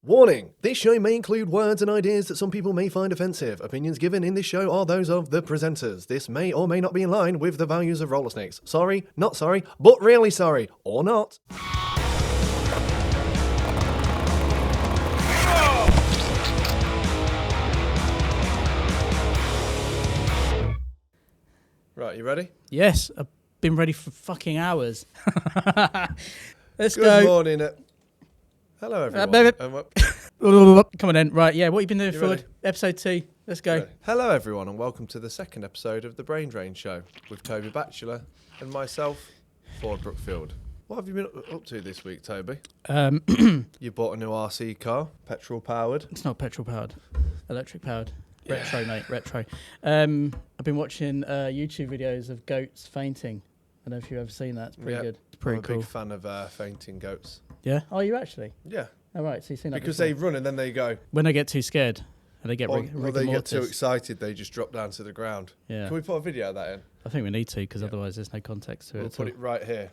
Warning! This show may include words and ideas that some people may find offensive. Opinions given in this show are those of the presenters. This may or may not be in line with the values of roller snakes. Sorry, not sorry, but really sorry. Or not. Right, you ready? Yes, I've been ready for fucking hours. Let's go. Good morning. Hello, everyone. Come on then. Right, yeah, what you been doing, Forde? Episode 2. Let's go. Ready. Hello, everyone, and welcome to the second episode of the Brain Drain Show with Toby Batchelor and myself, Forde Brookfield. What have you been up to this week, Toby? You bought a new RC car, petrol powered. It's not petrol powered, electric powered. Retro, mate, retro. I've been watching YouTube videos of goats fainting. I don't know if you've ever seen that. It's pretty good. It's pretty cool. I'm a big fan of fainting goats. Yeah? Oh, you actually? Yeah. Oh, right, so you've seen that because before. they run and then they go. When they get too scared and they get or they get mortis. too excited, they just drop down to the ground. Yeah. Can we put a video of that in? I think we need to, because otherwise there's no context to it. We'll put it right here.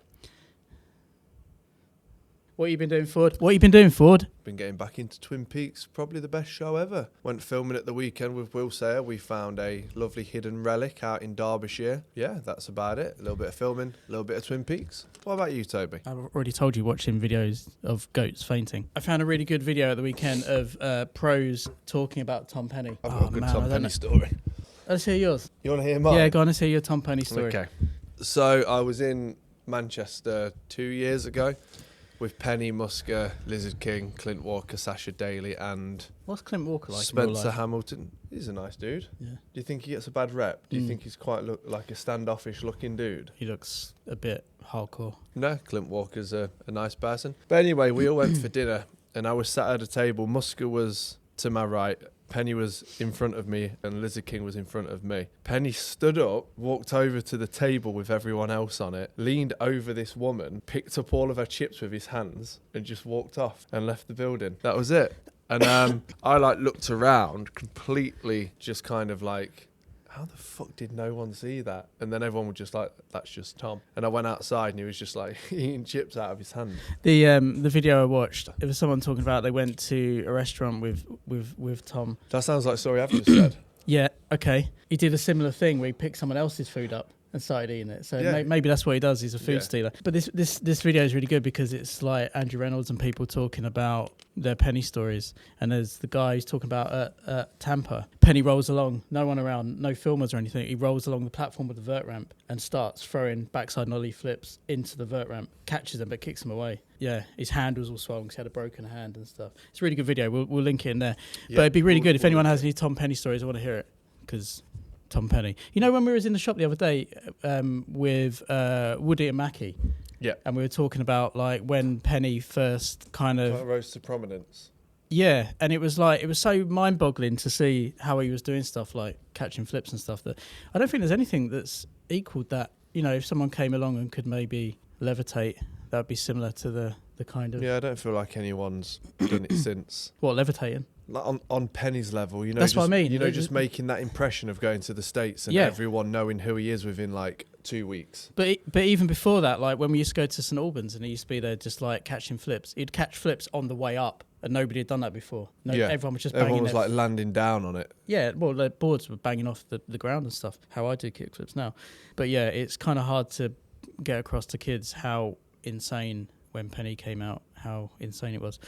What have you been doing, Forde? What have you been doing, Forde? Been getting back into Twin Peaks, probably the best show ever. Went filming at the weekend with Will Sayer. We found a lovely hidden relic out in Derbyshire. Yeah, that's about it. A little bit of filming, a little bit of Twin Peaks. What about you, Toby? I've already told you, watching videos of goats fainting. I found a really good video at the weekend of pros talking about Tom Penny. I've got a good Tom Penny story. Let's hear yours. You want to hear mine? Yeah, go on, let's hear your Tom Penny story. Okay. So I was in Manchester 2 years ago with Penny, Musker, Lizard King, Clint Walker, Sasha Daly and... What's Clint Walker like in real Spencer life? Hamilton. He's a nice dude. Yeah. Do you think he gets a bad rep? Do you think he's quite like a standoffish looking dude? He looks a bit hardcore. No, Clint Walker's a nice person. But anyway, we all went for dinner and I was sat at a table. Musker was to my right. Penny was in front of me and Lizard King was in front of me. Penny stood up, walked over to the table with everyone else on it, leaned over this woman, picked up all of her chips with his hands and just walked off and left the building. That was it. And I looked around completely just kind of like, how the fuck did no one see that? And then everyone was just like, that's just Tom. And I went outside and he was just like eating chips out of his hand. The video I watched, it was someone talking about they went to a restaurant with Tom. That sounds like story I've just said. Yeah, okay. He did a similar thing where he picked someone else's food up and started eating it. So Yeah. maybe that's what he does. He's a food stealer. But this video is really good because it's like Andrew Reynolds and people talking about their Penny stories. And there's the guy who's talking about at Tampa. Penny rolls along, no one around, no filmers or anything. He rolls along the platform with the vert ramp and starts throwing backside nollie flips into the vert ramp, catches them but kicks them away. Yeah, his hand was all swollen because he had a broken hand and stuff. It's a really good video. We'll link it in there. Yeah, but it'd be really good if anyone has any Tom Penny stories. I want to hear it because... Tom Penny. You know when we was in the shop the other day with Woody and Mackie? Yeah. And we were talking about like when Penny first kind of... rose to prominence. Yeah, and it was so mind-boggling to see how he was doing stuff like catching flips and stuff that I don't think there's anything that's equaled that. You know, if someone came along and could maybe levitate, that would be similar to the kind of... Yeah, I don't feel like anyone's done it since. What, levitating? Like on Penny's level, you know. That's what I mean. You know, just making that impression of going to the States and everyone knowing who he is within like 2 weeks. But even before that, like when we used to go to St Albans and he used to be there just like catching flips, he'd catch flips on the way up and nobody had done that before. Everyone was just banging. Everyone was like landing down on it. Yeah, well, the boards were banging off the ground and stuff, how I do kickflips now. But yeah, it's kind of hard to get across to kids how insane when Penny came out, how insane it was.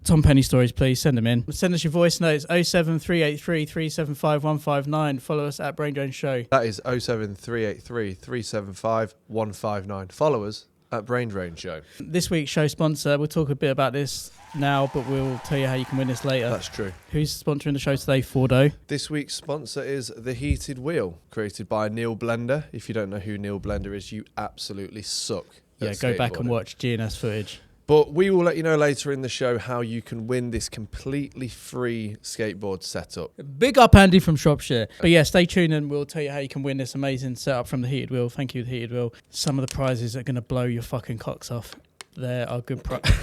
Tom Penny stories, please send them in. Send us your voice notes 07383 375 159. Follow us at Brain Drain Show. That is 07383 375 159. Follow us at Brain Drain Show. This week's show sponsor, we'll talk a bit about this now, but we'll tell you how you can win this later. That's true. Who's sponsoring the show today, Forde? This week's sponsor is The Heated Wheel, created by Neil Blender. If you don't know who Neil Blender is, you absolutely suck. Yeah, go back and watch GNS footage. But we will let you know later in the show how you can win this completely free skateboard setup. Big up Andy from Shropshire. But yeah, stay tuned and we'll tell you how you can win this amazing setup from The Heated Wheel. Thank you, The Heated Wheel. Some of the prizes are going to blow your fucking cocks off. There are good prizes.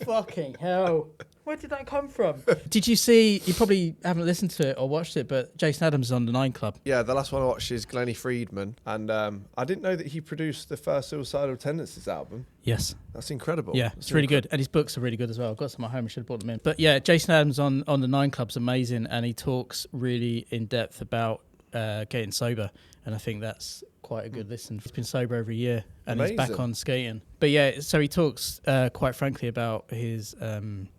Fucking hell. Where did that come from? Did you see, you probably haven't listened to it or watched it, but Jason Adams is on the 9 Club. Yeah, the last one I watched is Glennie Friedman, and I didn't know that he produced the first Suicidal Tendencies album. Yes. That's incredible. Yeah, it's really good. And his books are really good as well. I've got some at home, I should have brought them in. But yeah, Jason Adams on the 9 Club's amazing, and he talks really in depth about getting sober, and I think that's quite a good listen. He's been sober over a year, and he's back on skating. But yeah, so he talks quite frankly about his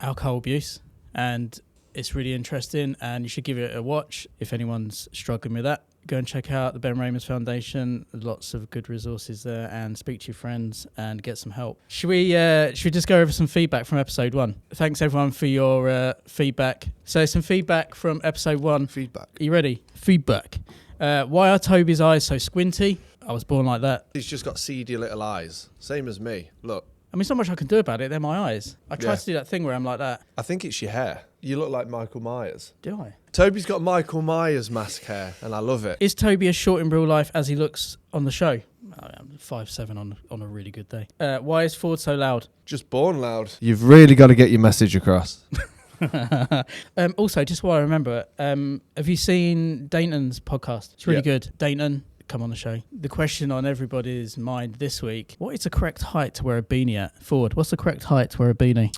alcohol abuse, and it's really interesting, and you should give it a watch if anyone's struggling with that. Go and check out the Ben Ramos Foundation. Lots of good resources there, and speak to your friends and get some help. Should we just go over some feedback from episode 1? Thanks everyone for your feedback. So some feedback from episode 1. Feedback. Are you ready? Feedback. Why are Toby's eyes so squinty? I was born like that. He's just got seedy little eyes. Same as me. Look. I mean, there's not much I can do about it. They're my eyes. I tried to do that thing where I'm like that. I think it's your hair. You look like Michael Myers. Do I? Toby's got Michael Myers mask hair, and I love it. Is Toby as short in real life as he looks on the show? I'm 5'7" on a really good day. Why is Forde so loud? Just born loud. You've really got to get your message across. Also, just while I remember, have you seen Dayton's podcast? It's really good. Dayton, come on the show. The question on everybody's mind this week: what is the correct height to wear a beanie at? Forde, what's the correct height to wear a beanie?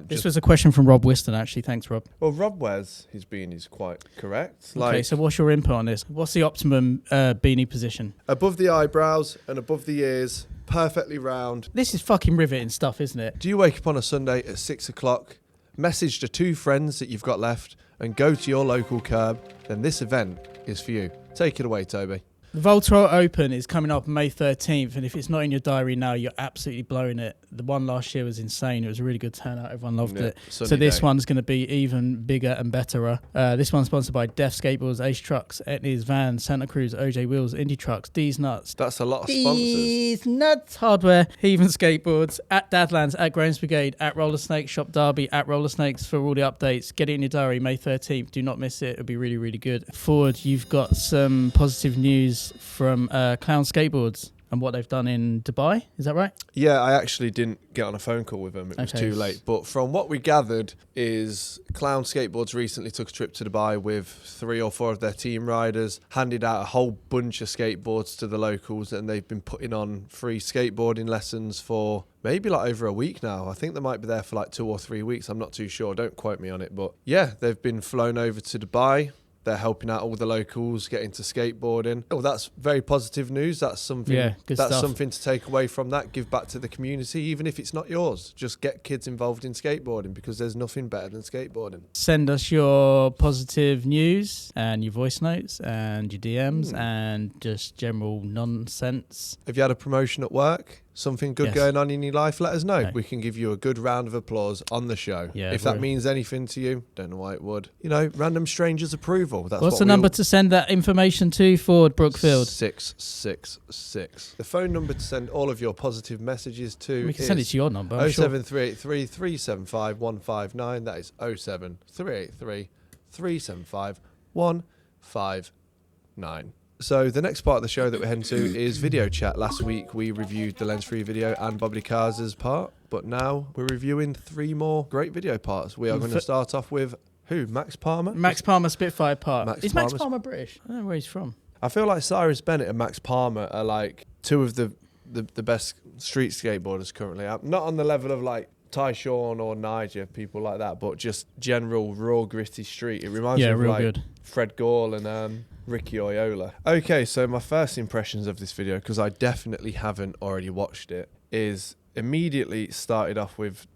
This was a question from Rob Whiston, actually. Thanks, Rob. Well, Rob wears his beanies quite correct. Okay, so what's your input on this? What's the optimum beanie position? Above the eyebrows and above the ears, perfectly round. This is fucking riveting stuff, isn't it? Do you wake up on a Sunday at 6 o'clock, message the 2 friends that you've got left, and go to your local curb? Then this event is for you. Take it away, Toby. The Voltarol Open is coming up May 13th, and if it's not in your diary now, you're absolutely blowing it. The one last year was insane. It was a really good turnout. Everyone loved it. So this one's going to be even bigger and betterer. This one's sponsored by Death Skateboards, Ace Trucks, Etnies, Vans, Santa Cruz, OJ Wheels, Indie Trucks, D's Nuts. That's a lot of sponsors. D's Nuts Hardware, Heathen Skateboards, at Dadlands, at Grains Brigade, at Roller Snakes, Shop Derby, at Roller Snakes for all the updates. Get it in your diary, May 13th. Do not miss it. It'll be really, really good. Forde, you've got some positive news from Clown Skateboards and what they've done in Dubai. Is that right? Yeah, I actually didn't get on a phone call with them. It was too late. But from what we gathered is Clown Skateboards recently took a trip to Dubai with 3 or 4 of their team riders, handed out a whole bunch of skateboards to the locals, and they've been putting on free skateboarding lessons for maybe like over a week now. I think they might be there for like 2 or 3 weeks. I'm not too sure. Don't quote me on it. But yeah, they've been flown over to Dubai. They're helping out all the locals get into skateboarding. Oh, that's very positive news. That's something. Yeah, good stuff. Something to take away from that. Give back to the community, even if it's not yours. Just get kids involved in skateboarding, because there's nothing better than skateboarding. Send us your positive news and your voice notes and your DMs and just general nonsense. Have you had a promotion at work? Something good going on in your life? Let us know. No. We can give you a good round of applause on the show. Yeah, if that means anything to you, don't know why it would. You know, random strangers' approval. That's What's the number to send that information to, Forde, Brookfield? 666. The phone number to send all of your positive messages to We can send it to your number. 07383 375 159. That is 07383 375 159. So the next part of the show that we're heading to is video chat. Last week we reviewed the lens-free video and Bobbly Cars' part, but now we're reviewing 3 more great video parts. We are going to start off with who? Max Palmer? Max Palmer Spitfire part. Is Max Palmer British? I don't know where he's from. I feel like Cyrus Bennett and Max Palmer are like 2 of the best street skateboarders currently out. Not on the level of like Tyshawn or Niger, people like that, but just general raw gritty street. It reminds me of real like good. Fred Gall and Ricky Oyola. Okay, so my first impressions of this video, because I definitely haven't already watched it, is immediately started off with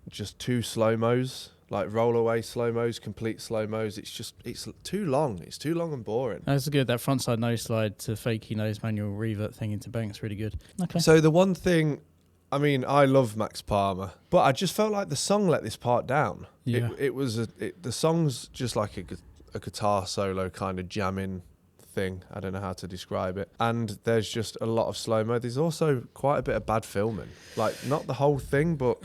just 2 slow-mos, like roll-away slow-mos, complete slow-mos. It's too long. It's too long and boring. That's good. That frontside nose slide to fakie nose manual revert thing into bank's really good. Okay. So the one thing, I mean, I love Max Palmer, but I just felt like the song let this part down. Yeah. The song's just like a guitar solo kind of jamming thing. I don't know how to describe it. And there's just a lot of slow-mo. There's also quite a bit of bad filming. Like, not the whole thing, but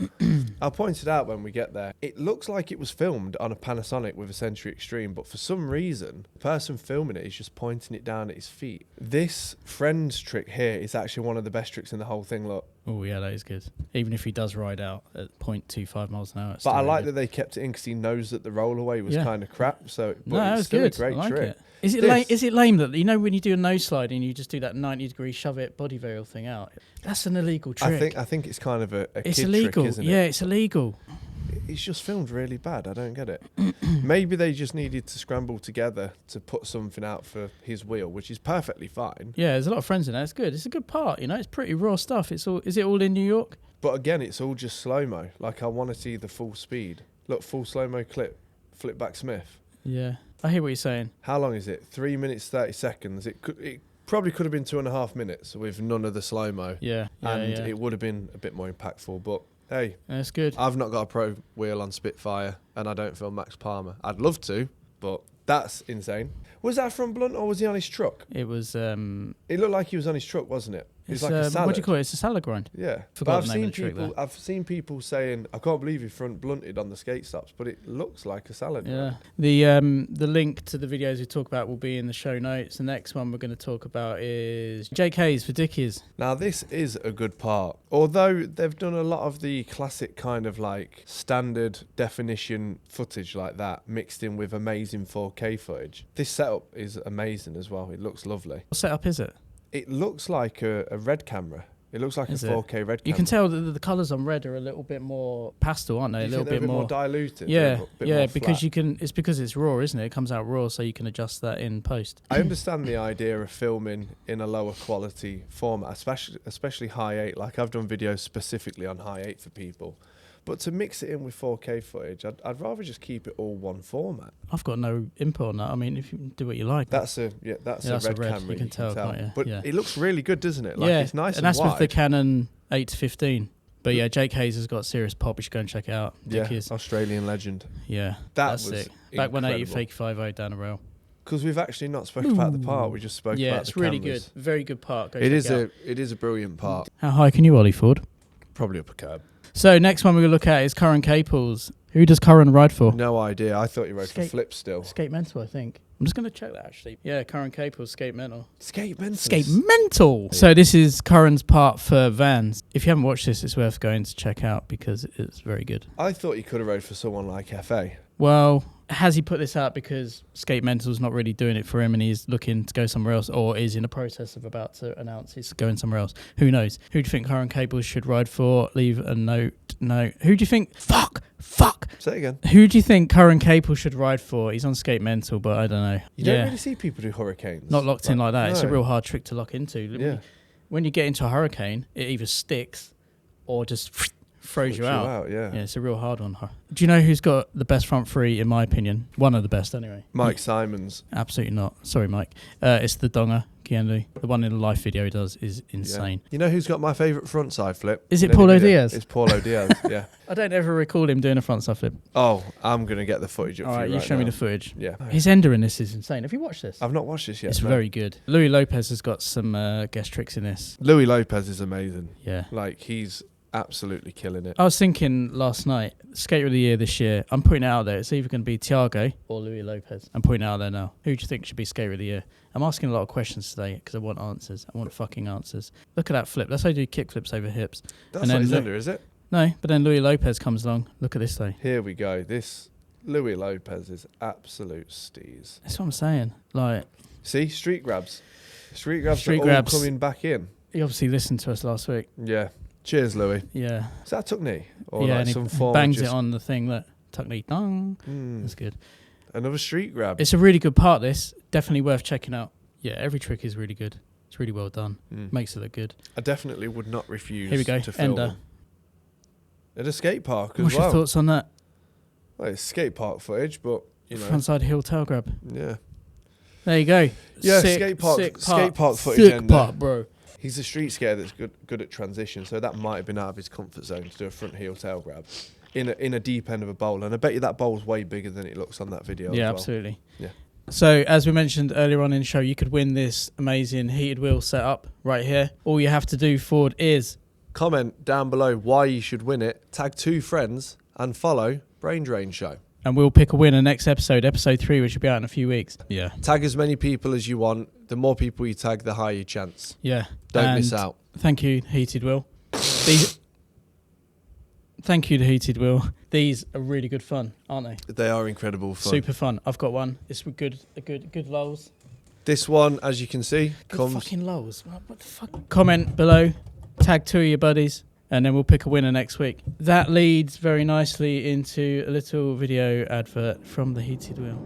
I'll point it out when we get there. It looks like it was filmed on a Panasonic with a Century Extreme, but for some reason, the person filming it is just pointing it down at his feet. This friend's trick here is actually one of the best tricks in the whole thing. Look, Oh, yeah, that is good. Even if he does ride out at 0.25 miles an hour. But I like that they kept it in because he knows that the rollaway was kind of crap. So, but that it's was still good. a great I like trick. it. Is it lame that, you know, when you do a nose slide and you just do that 90-degree shove it body varial thing out? That's an illegal trick. I think it's kind of a it's kid illegal. trick, isn't it? Yeah, it's illegal. It's just filmed really bad. I don't get it. Maybe they just needed to scramble together to put something out for his wheel, which is perfectly fine. Yeah, there's a lot of friends in there. It's good. It's a good part, you know. It's pretty raw stuff. Is it all in New York? But again, it's all just slow-mo. Like, I want to see the full speed. Look, full slow-mo clip, flip back Smith. Yeah, I hear what you're saying. How long is it? 3 minutes, 30 seconds. It probably could have been 2.5 minutes with none of the slow-mo. Yeah, it would have been a bit more impactful, but... Hey, that's good. I've not got a pro wheel on Spitfire, and I don't film Max Palmer. I'd love to, but that's insane. Was that from Blunt, or was he on his truck? It was. It looked like he was on his truck, wasn't it? It's like a salad. What do you call it? It's a salad grind. Yeah. Forgot But the name of the trick there. I've seen people saying, I can't believe he front blunted on the skate stops, but it looks like a salad. Yeah. Grind. The link to the videos we talk about will be in the show notes. The next one we're going to talk about is JK's for Dickies. Now, this is a good part. Although they've done a lot of the classic kind of like standard definition footage like that mixed in with amazing 4K footage. This setup is amazing as well. It looks lovely. What setup is it? It looks like a red camera. It looks like a 4K red camera. You can tell that the colours on red are a little bit more pastel, aren't they? A little bit more diluted. Yeah, more because flat. you can. It's because it's raw, isn't it? It comes out raw, so you can adjust that in post. I understand the idea of filming in a lower quality format, especially high 8. Like, I've done videos specifically on high 8 for people. But to mix it in with 4K footage, I'd rather just keep it all one format. I've got no input on that. I mean, if you do what you like. That's a red camera. You can tell. Can't you? But it looks really good, doesn't it? Like, yeah, it's nice and that's wide. with the Canon 8-15. But yeah, Jake Hayes has got serious pop. You should go and check it out. Dickies. Australian legend. Yeah, that's sick. Back when 80 fake 50 down the rail. Because we've actually not spoken about the part. We just spoke about the Yeah, it's really cameras. good. Very good part. Go It check is a brilliant part. How high can you ollie, Forde? Probably up a curb. So next one we're going to look at is Curren Caples. Who does Curren ride for? No idea. I thought he rode for Flips still. Skate Mental, I think. I'm just going to check that actually. Yeah, Curren Caples, Skate Mental. Skate Mental. Skate Mental! Yeah. So this is Curren's part for Vans. If you haven't watched this, it's worth going to check out because it's very good. I thought he could have rode for someone like FA. Well, has he put this out because Skate Mental's not really doing it for him and he's looking to go somewhere else, or is in the process of about to announce he's going somewhere else? Who knows? Who do you think Curren Caples should ride for? Leave a note. No. Who do you think? Fuck! Say it again. Who do you think Curren Caples should ride for? He's on Skate Mental, but I don't know. You don't really see people do hurricanes. Not locked in like that. No. It's a real hard trick to lock into. Yeah. When you get into a hurricane, it either sticks or just throws you out. Yeah, it's a real hard one. Do you know who's got the best front three, in my opinion? One of the best, anyway. Mike Simons. Absolutely not. Sorry, Mike. It's the Donger, Keanu. The one in the live video he does is insane. Yeah. You know who's got my favourite frontside flip? Is it Paulo Diaz? It's Paulo Diaz, yeah. I don't ever recall him doing a frontside flip. Oh, I'm going to get the footage up for you right now. You show me the footage. Yeah. His ender in this is insane. Have you watched this? I've not watched this yet. It's very good. Louis Lopez has got some guest tricks in this. Louis Lopez is amazing. Yeah. Like, he's absolutely killing it. I was thinking last night, Skater of the Year this year, I'm putting it out there. It's either going to be Thiago or Louis Lopez. I'm putting it out there now. Who do you think should be Skater of the Year? I'm asking a lot of questions today because I want answers. I want fucking answers. Look at that flip. That's how you do kick flips over hips. That's not his ender, is it? No, but then Louis Lopez comes along. Look at this though. Here we go. This Louis Lopez is absolute steez. That's what I'm saying. Like, see, street grabs all coming back in. He obviously listened to us last week. Yeah. Cheers, Louis. Yeah. Is that a tuck knee? Or yeah, like and some he form bangs it on the thing. Look, tuck knee, dong. That's good. Another street grab. It's a really good part, this. Definitely worth checking out. Yeah, every trick is really good. It's really well done. Makes it look good. I definitely would not refuse Here we go. to film Ender. At a skate park as well. What's your thoughts on that? Well, it's skate park footage, but, you know. Frontside heel tail grab. Yeah. There you go. Yeah, sick, skate park footage. Sick part, bro. He's a street skater that's good at transition, so that might have been out of his comfort zone to do a front heel tail grab in a deep end of a bowl. And I bet you that bowl's way bigger than it looks on that video. Yeah, as well. absolutely. Yeah. So, as we mentioned earlier on in the show, you could win this amazing heated wheel setup right here. All you have to do, Forde, is comment down below why you should win it, tag 2 friends, and follow Brain Drain Show. And we'll pick a winner next episode 3, which will be out in a few weeks. Yeah. Tag as many people as you want. The more people you tag, the higher your chance. Yeah. Don't miss out. Thank you, Heated Will. Thank you to Heated Wheel. These are really good fun, aren't they? They are incredible fun. Super fun. I've got one. It's good lulls. This one, as you can see, comes... fucking lulls. What the fuck? Comment below. Tag 2 of your buddies. And then we'll pick a winner next week. That leads very nicely into a little video advert from the Heated Wheel.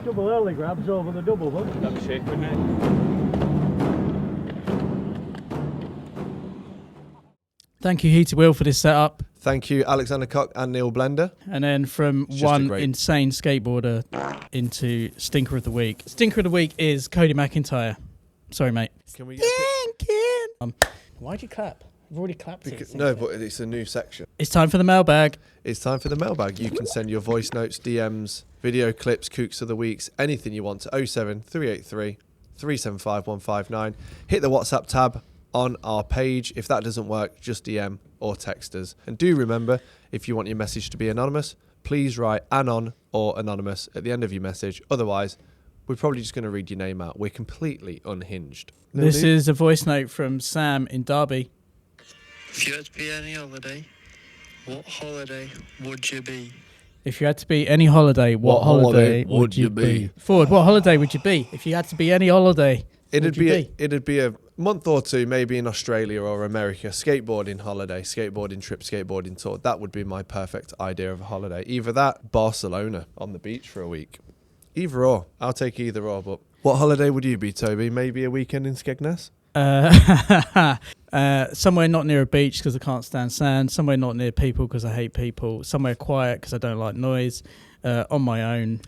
Double early grabs over the double hook. That'd be sick, wouldn't it? Thank you, Heated Wheel, for this setup. Thank you, Alexander Cock and Neil Blender. And then from one insane skateboarder into Stinker of the Week. Stinker of the Week is Cody McEntire. Sorry, mate. Can we get why'd you clap? I've already clapped it. No, but it's a new section. It's time for the mailbag. It's time for the mailbag. You can send your voice notes, DMs, video clips, Kooks of the Weeks, anything you want to 07383 375 159. Hit the WhatsApp tab on our page. If that doesn't work, just DM or text us. And do remember, if you want your message to be anonymous, please write anon or anonymous at the end of your message. Otherwise, we're probably just going to read your name out. We're completely unhinged. This is a voice note from Sam in Derby. If you had to be any holiday, what holiday would you be? If you had to be any holiday, what holiday would you be? Forde, what holiday would you be if you had to be any holiday? It'd be a month or two, maybe in Australia or America, skateboarding holiday, skateboarding trip, skateboarding tour. That would be my perfect idea of a holiday. Either that, Barcelona on the beach for a week. Either or. I'll take either or. But what holiday would you be, Toby? Maybe a weekend in Skegness? Somewhere not near a beach because I can't stand sand. Somewhere not near people because I hate people. Somewhere quiet because I don't like noise. On my own.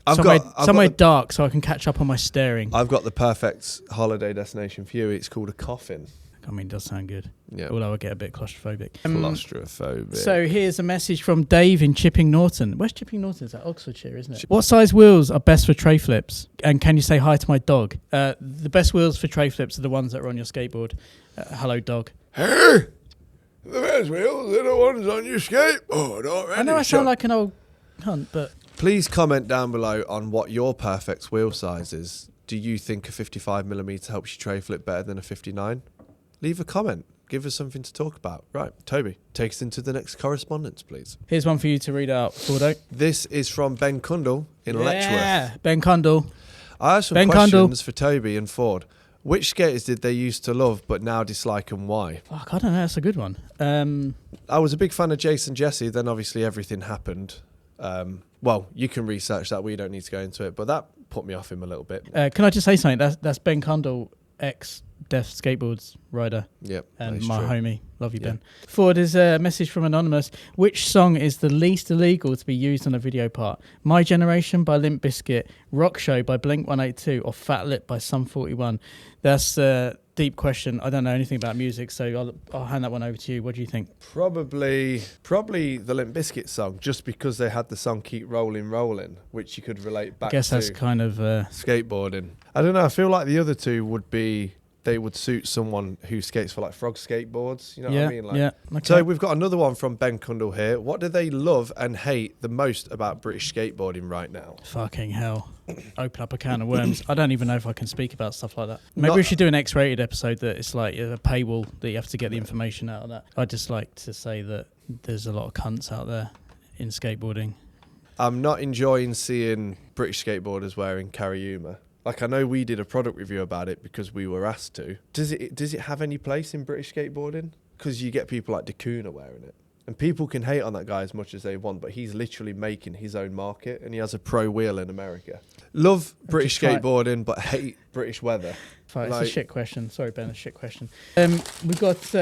Somewhere dark so I can catch up on my staring. I've got the perfect holiday destination for you. It's called a coffin. I mean, it does sound good. Yeah. Although I get a bit claustrophobic. Claustrophobic. So here's a message from Dave in Chipping Norton. Where's Chipping Norton? Is that Oxfordshire, isn't it? What size wheels are best for Tre Flips? And can you say hi to my dog? The best wheels for Tre Flips are the ones that are on your skateboard. Hello, dog. Hey! The best wheels are the ones on your skateboard. I know I sound like an old cunt, but... Please comment down below on what your perfect wheel size is. Do you think a 55mm helps you tray flip better than a 59? Leave a comment. Give us something to talk about. Right, Toby, take us into the next correspondence, please. Here's one for you to read out, Forde. This is from Ben Cundall in Letchworth. Yeah, Ben Cundall. I have some questions for Toby and Forde. Which skaters did they used to love but now dislike, and why? Fuck, I don't know. That's a good one. I was a big fan of Jason Jesse. Then obviously everything happened. Well, you can research that. We don't need to go into it. But that put me off him a little bit. Can I just say something? That's Ben Cundall, ex-Death Skateboards rider. Yep. And my homie. Love you, Yeah. Ben. Forde is a message from Anonymous. Which song is the least illegal to be used on a video part? My Generation by Limp Bizkit, Rock Show by Blink-182, or Fat Lip by Sum 41? That's a deep question. I don't know anything about music, so I'll hand that one over to you. What do you think? Probably the Limp Bizkit song, just because they had the song Keep Rolling Rolling, which you could relate back to. I guess that's kind of... skateboarding. I don't know. I feel like the other two they would suit someone who skates for like Frog Skateboards. You know what I mean? Like, yeah. Okay. So we've got another one from Ben Cundall here. What do they love and hate the most about British skateboarding right now? Fucking hell. Open up a can of worms. I don't even know if I can speak about stuff like that. Maybe we should do an X-rated episode that it's like a paywall that you have to get the information out of that. I'd just like to say that there's a lot of cunts out there in skateboarding. I'm not enjoying seeing British skateboarders wearing Carryuma. Like, I know we did a product review about it because we were asked to. Does it have any place in British skateboarding? Because you get people like Decunha wearing it. And people can hate on that guy as much as they want, but he's literally making his own market, and he has a pro wheel in America. Love British skateboarding, but hate British weather. Fine, it's a shit question. Sorry, Ben, a shit question. We've got...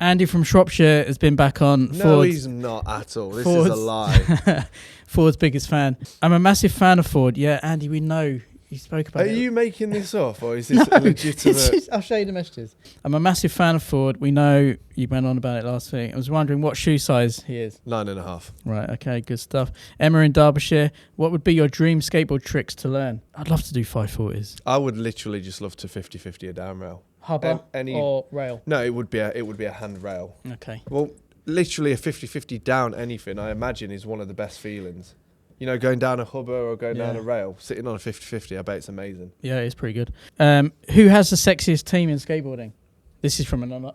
Andy from Shropshire has been back on. No, he's not at all. This is a lie. Forde's biggest fan. I'm a massive fan of Forde. Yeah, Andy, we know. You spoke about it. Are you making this up, or is this a legitimate... I'll show you the messages. I'm a massive fan of Forde. We know you went on about it last week. I was wondering what shoe size he is. 9.5. Right, okay, good stuff. Emma in Derbyshire, what would be your dream skateboard tricks to learn? I'd love to do 540s. I would literally just love to 50-50 a down rail. Hubber any or rail? No, it would be a handrail. Okay. Well, literally a 50-50 down anything, I imagine, is one of the best feelings. You know, going down a hubber or going down a rail, sitting on a 50-50, I bet it's amazing. Yeah, it's pretty good. Who has the sexiest team in skateboarding? This is from a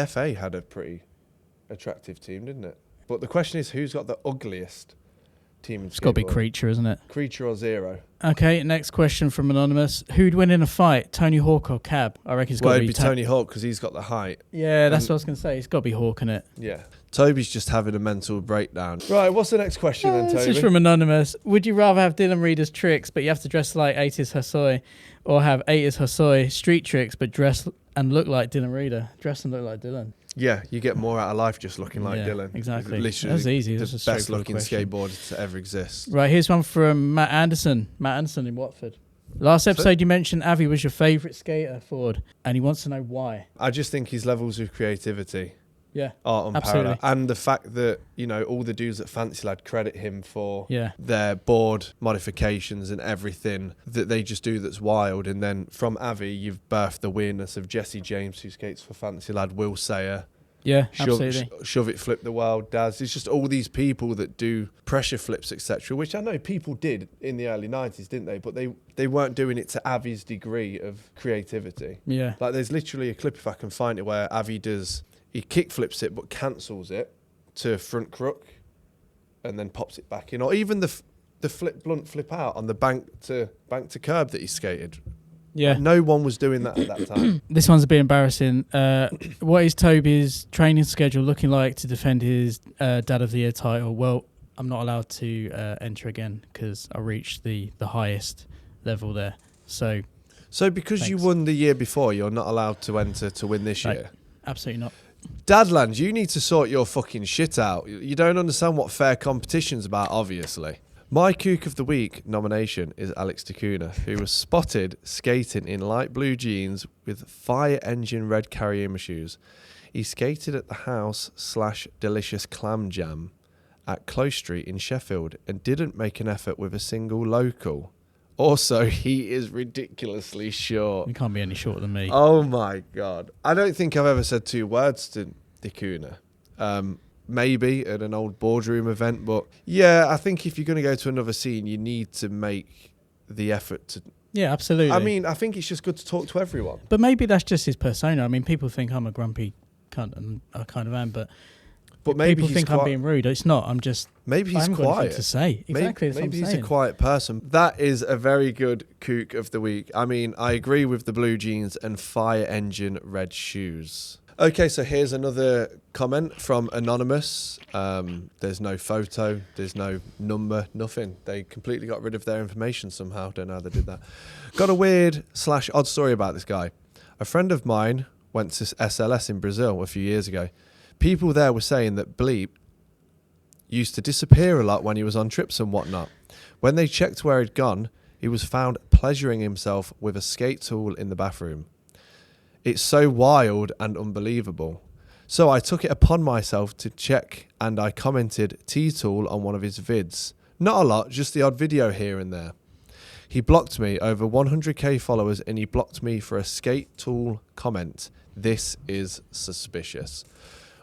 FA had a pretty attractive team, didn't it? But the question is, who's got the ugliest team in skateboarding? It's got to be Creature, isn't it? Creature or Zero? Okay, next question from Anonymous. Who'd win in a fight, Tony Hawk or Cab? I reckon it's got to be... it'd be Tony Hawk because he's got the height. Yeah, that's what I was going to say. It's got to be Hawk, innit? Yeah. Toby's just having a mental breakdown. Right, what's the next question then, Toby? This is from Anonymous. Would you rather have Dylan Rieders tricks, but you have to dress like 80s Hosoi, or have 80s Hosoi street tricks, but dress and look like Dylan Rieder? Dress and look like Dylan. Yeah, you get more out of life just looking like Dylan. Exactly. Literally, that was easy. The That's best looking skateboarder to ever exist. Right, here's one from Matt Anderson. Matt Anderson in Watford. Last episode you mentioned Avi was your favourite skater, Forde, and he wants to know why. I just think his levels of creativity are unparalleled. Absolutely. And the fact that, you know, all the dudes at Fancy Lad credit him for their board modifications and everything that they just do that's wild. And then from Avi, you've birthed the weirdness of Jesse James, who skates for Fancy Lad, Will Sayer. Yeah, absolutely. Shove It, Flip the World, Daz. It's just all these people that do pressure flips, etc., which I know people did in the early 90s, didn't they? But they weren't doing it to Avi's degree of creativity. Yeah. Like, there's literally a clip, if I can find it, where Avi he kick flips it but cancels it to front crook and then pops it back in. Or even the blunt flip out on the bank to curb that he skated. Yeah. No one was doing that at that time. This one's a bit embarrassing. What is Toby's training schedule looking like to defend his Dad of the Year title? Well, I'm not allowed to enter again because I reached the highest level there. So because you won the year before, you're not allowed to enter to win this year? Absolutely not. Dadland, you need to sort your fucking shit out. You don't understand what fair competition's about, obviously. My Kook of the Week nomination is Alex Decunha, who was spotted skating in light blue jeans with fire engine red Carrier shoes. He skated at the house/delicious clam jam at Close Street in Sheffield and didn't make an effort with a single local. Also, he is ridiculously short. You can't be any shorter than me. Oh my God. I don't think I've ever said 2 words to Decunha. Maybe at an old boardroom event, but yeah, I think if you're going to go to another scene, you need to make the effort to... Yeah, absolutely. I mean, I think it's just good to talk to everyone. But maybe that's just his persona. I mean, people think I'm a grumpy cunt, and I kind of am, but maybe people think I'm being rude. It's not. I'm just... Maybe he's I haven't got anything to say. Exactly. Maybe he's a quiet person. That is a very good Kook of the Week. I mean, I agree with the blue jeans and fire engine red shoes. Okay, so here's another comment from Anonymous. There's no photo, there's no number, nothing. They completely got rid of their information somehow. Don't know how they did that. Got a weird/odd story about this guy. A friend of mine went to SLS in Brazil a few years ago. People there were saying that Bleep used to disappear a lot when he was on trips and whatnot. When they checked where he'd gone, he was found pleasuring himself with a skate tool in the bathroom. It's so wild and unbelievable. So I took it upon myself to check and I commented T-Tool on one of his vids. Not a lot, just the odd video here and there. He blocked me, over 100k followers, and he blocked me for a skate tool comment. This is suspicious.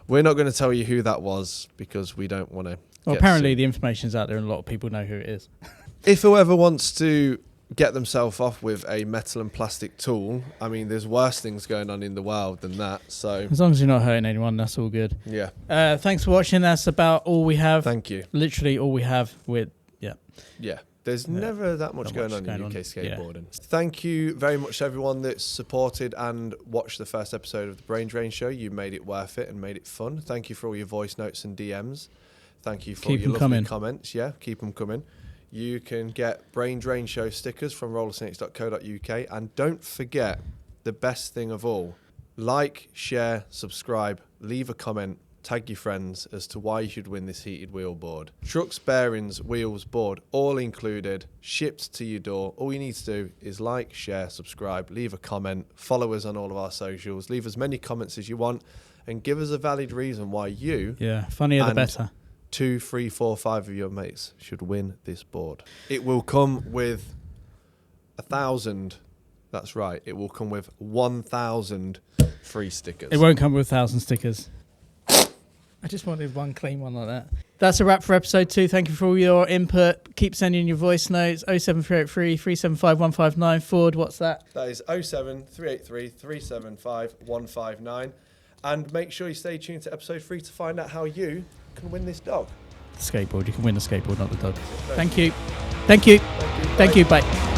We're not going to tell you who that was because we don't want to... Well, apparently the information's out there and a lot of people know who it is. If whoever wants to get themselves off with a metal and plastic tool, I mean, there's worse things going on in the world than that. So as long as you're not hurting anyone, that's all good. Yeah. Thanks for watching. That's about all we have. Thank you. Literally all we have with, Yeah. There's never that much going on in UK skateboarding. Yeah. Thank you very much to everyone that supported and watched the first episode of the Brain Drain Show. You made it worth it and made it fun. Thank you for all your voice notes and DMs. Thank you for your lovely comments. Yeah, keep them coming. You can get Brain Drain Show stickers from rollersnakes.co.uk. And don't forget, the best thing of all, like, share, subscribe, leave a comment, tag your friends as to why you should win this heated wheel board. Trucks, bearings, wheels, board, all included, shipped to your door. All you need to do is like, share, subscribe, leave a comment, follow us on all of our socials, leave as many comments as you want, and give us a valid reason why you... Yeah, funnier the better. 2, 3, 4, 5 of your mates should win this board. It will come with 1,000 That's right. It will come with 1,000 free stickers. It won't come with 1,000 stickers. I just wanted one clean one like that. That's a wrap for episode 2. Thank you for all your input. Keep sending your voice notes. 07383 375 159. Forde, what's that? That is 07383 375 159. And make sure you stay tuned to episode 3 to find out how you can win this dog. Skateboard. You can win the skateboard, not the dog. Thank you. Thank you. Thank you. Bye.